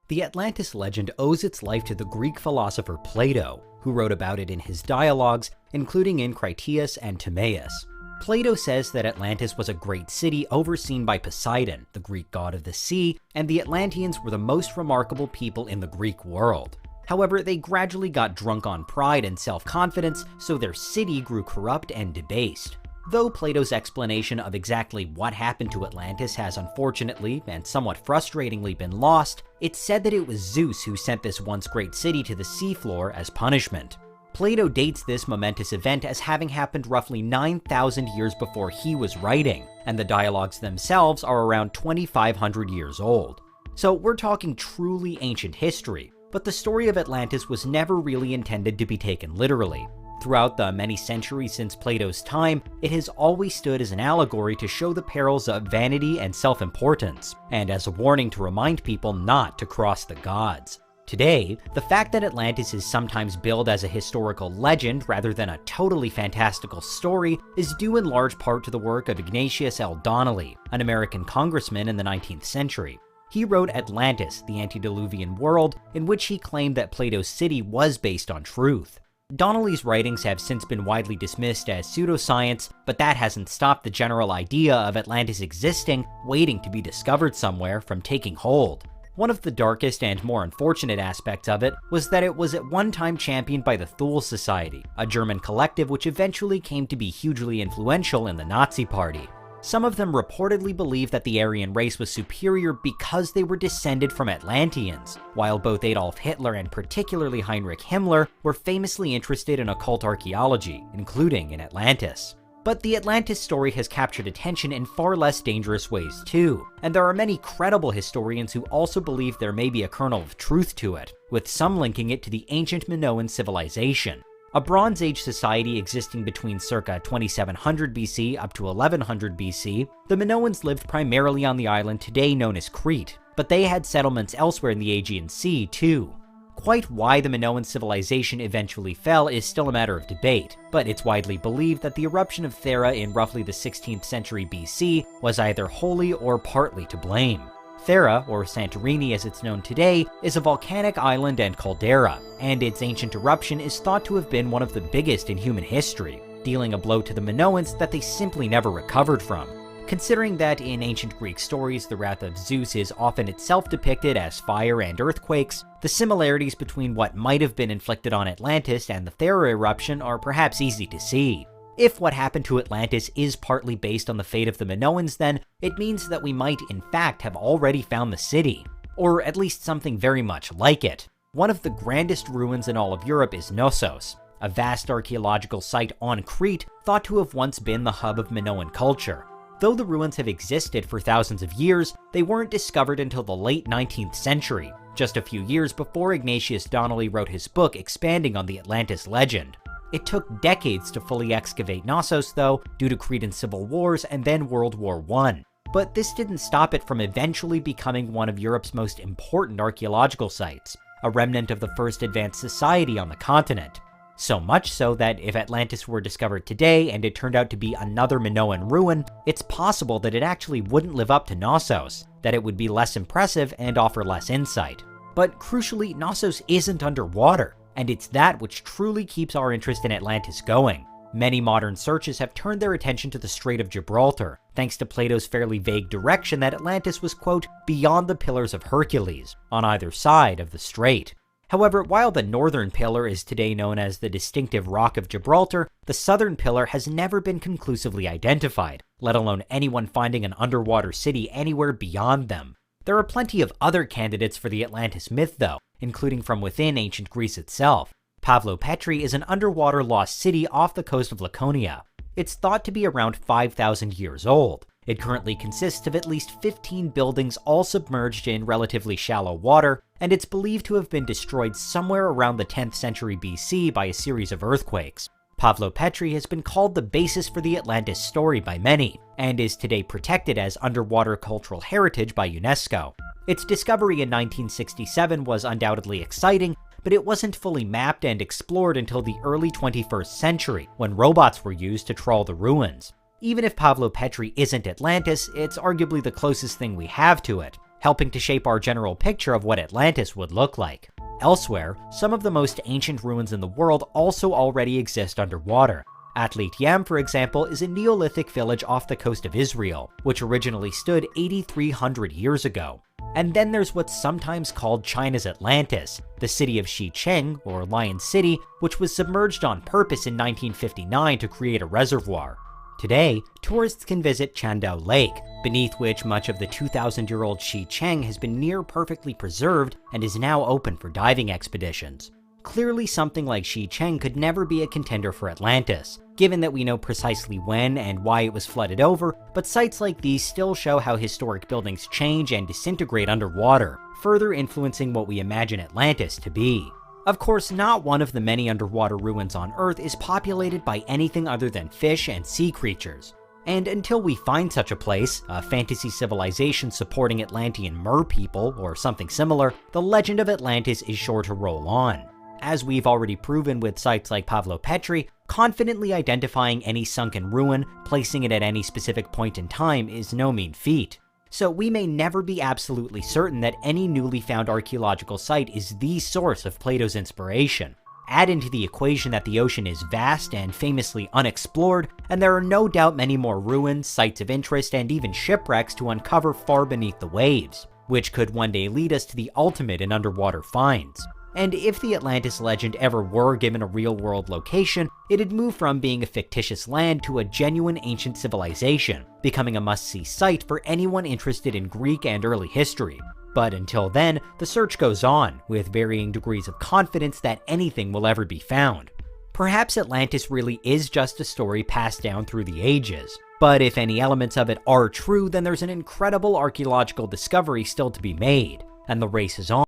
The Atlantis legend owes its life to the Greek philosopher Plato, who wrote about it in his dialogues, including in Critias and Timaeus. Plato says that Atlantis was a great city overseen by Poseidon, the Greek god of the sea, and the Atlanteans were the most remarkable people in the Greek world. However, they gradually got drunk on pride and self-confidence, so their city grew corrupt and debased. Though Plato's explanation of exactly what happened to Atlantis has unfortunately, and somewhat frustratingly, been lost, it's said that it was Zeus who sent this once great city to the seafloor as punishment. Plato dates this momentous event as having happened roughly 9,000 years before he was writing, and the dialogues themselves are around 2,500 years old. So we're talking truly ancient history, but the story of Atlantis was never really intended to be taken literally. Throughout the many centuries since Plato's time, it has always stood as an allegory to show the perils of vanity and self-importance, and as a warning to remind people not to cross the gods. Today, the fact that Atlantis is sometimes billed as a historical legend rather than a totally fantastical story is due in large part to the work of Ignatius L. Donnelly, an American congressman in the 19th century. He wrote Atlantis, the Antediluvian World, in which he claimed that Plato's city was based on truth. Donnelly's writings have since been widely dismissed as pseudoscience, but that hasn't stopped the general idea of Atlantis existing, waiting to be discovered somewhere, from taking hold. One of the darkest and more unfortunate aspects of it was that it was at one time championed by the Thule Society, a German collective which eventually came to be hugely influential in the Nazi Party. Some of them reportedly believed that the Aryan race was superior because they were descended from Atlanteans, while both Adolf Hitler and particularly Heinrich Himmler were famously interested in occult archaeology, including in Atlantis. But the Atlantis story has captured attention in far less dangerous ways too, and there are many credible historians who also believe there may be a kernel of truth to it, with some linking it to the ancient Minoan civilization. A Bronze Age society existing between circa 2700 BC up to 1100 BC, the Minoans lived primarily on the island today known as Crete, but they had settlements elsewhere in the Aegean Sea too. Quite why the Minoan civilization eventually fell is still a matter of debate, but it's widely believed that the eruption of Thera in roughly the 16th century BC was either wholly or partly to blame. Thera, or Santorini as it's known today, is a volcanic island and caldera, and its ancient eruption is thought to have been one of the biggest in human history, dealing a blow to the Minoans that they simply never recovered from. Considering that in ancient Greek stories the wrath of Zeus is often itself depicted as fire and earthquakes, the similarities between what might have been inflicted on Atlantis and the Thera eruption are perhaps easy to see. If what happened to Atlantis is partly based on the fate of the Minoans, then it means that we might in fact have already found the city, or at least something very much like it. One of the grandest ruins in all of Europe is Knossos, a vast archaeological site on Crete thought to have once been the hub of Minoan culture. Though the ruins have existed for thousands of years, they weren't discovered until the late 19th century, just a few years before Ignatius Donnelly wrote his book expanding on the Atlantis legend. It took decades to fully excavate Knossos, though, due to Cretan civil wars and then World War I. But this didn't stop it from eventually becoming one of Europe's most important archaeological sites, a remnant of the first advanced society on the continent. So much so that if Atlantis were discovered today and it turned out to be another Minoan ruin, it's possible that it actually wouldn't live up to Knossos, that it would be less impressive and offer less insight. But crucially, Knossos isn't underwater, and it's that which truly keeps our interest in Atlantis going. Many modern searches have turned their attention to the Strait of Gibraltar, thanks to Plato's fairly vague direction that Atlantis was, quote, beyond the Pillars of Hercules, on either side of the strait. However, while the northern pillar is today known as the distinctive Rock of Gibraltar, the southern pillar has never been conclusively identified, let alone anyone finding an underwater city anywhere beyond them. There are plenty of other candidates for the Atlantis myth, though, including from within ancient Greece itself. Pavlopetri is an underwater lost city off the coast of Laconia. It's thought to be around 5,000 years old. It currently consists of at least 15 buildings all submerged in relatively shallow water, and it's believed to have been destroyed somewhere around the 10th century BC by a series of earthquakes. Pavlopetri has been called the basis for the Atlantis story by many, and is today protected as underwater cultural heritage by UNESCO. Its discovery in 1967 was undoubtedly exciting, but it wasn't fully mapped and explored until the early 21st century, when robots were used to trawl the ruins. Even if Pavlopetri isn't Atlantis, it's arguably the closest thing we have to it. helping to shape our general picture of what Atlantis would look like. Elsewhere, some of the most ancient ruins in the world also already exist underwater. Atlit Yam, for example, is a Neolithic village off the coast of Israel, which originally stood 8,300 years ago. And then there's what's sometimes called China's Atlantis, the city of Xicheng, or Lion City, which was submerged on purpose in 1959 to create a reservoir. Today, tourists can visit Chandao Lake, beneath which much of the 2,000-year-old Xicheng has been near perfectly preserved and is now open for diving expeditions. Clearly, something like Xicheng could never be a contender for Atlantis, given that we know precisely when and why it was flooded over, but sites like these still show how historic buildings change and disintegrate underwater, further influencing what we imagine Atlantis to be. Of course, not one of the many underwater ruins on Earth is populated by anything other than fish and sea creatures. And until we find such a place, a fantasy civilization supporting Atlantean merpeople or something similar, the legend of Atlantis is sure to roll on. As we've already proven with sites like Pavlopetri, confidently identifying any sunken ruin, placing it at any specific point in time is no mean feat. So we may never be absolutely certain that any newly found archaeological site is the source of Plato's inspiration. Add into the equation that the ocean is vast and famously unexplored, and there are no doubt many more ruins, sites of interest, and even shipwrecks to uncover far beneath the waves, which could one day lead us to the ultimate in underwater finds. And if the Atlantis legend ever were given a real-world location, it'd move from being a fictitious land to a genuine ancient civilization, becoming a must-see site for anyone interested in Greek and early history. But until then, the search goes on, with varying degrees of confidence that anything will ever be found. Perhaps Atlantis really is just a story passed down through the ages. But if any elements of it are true, then there's an incredible archaeological discovery still to be made, and the race is on.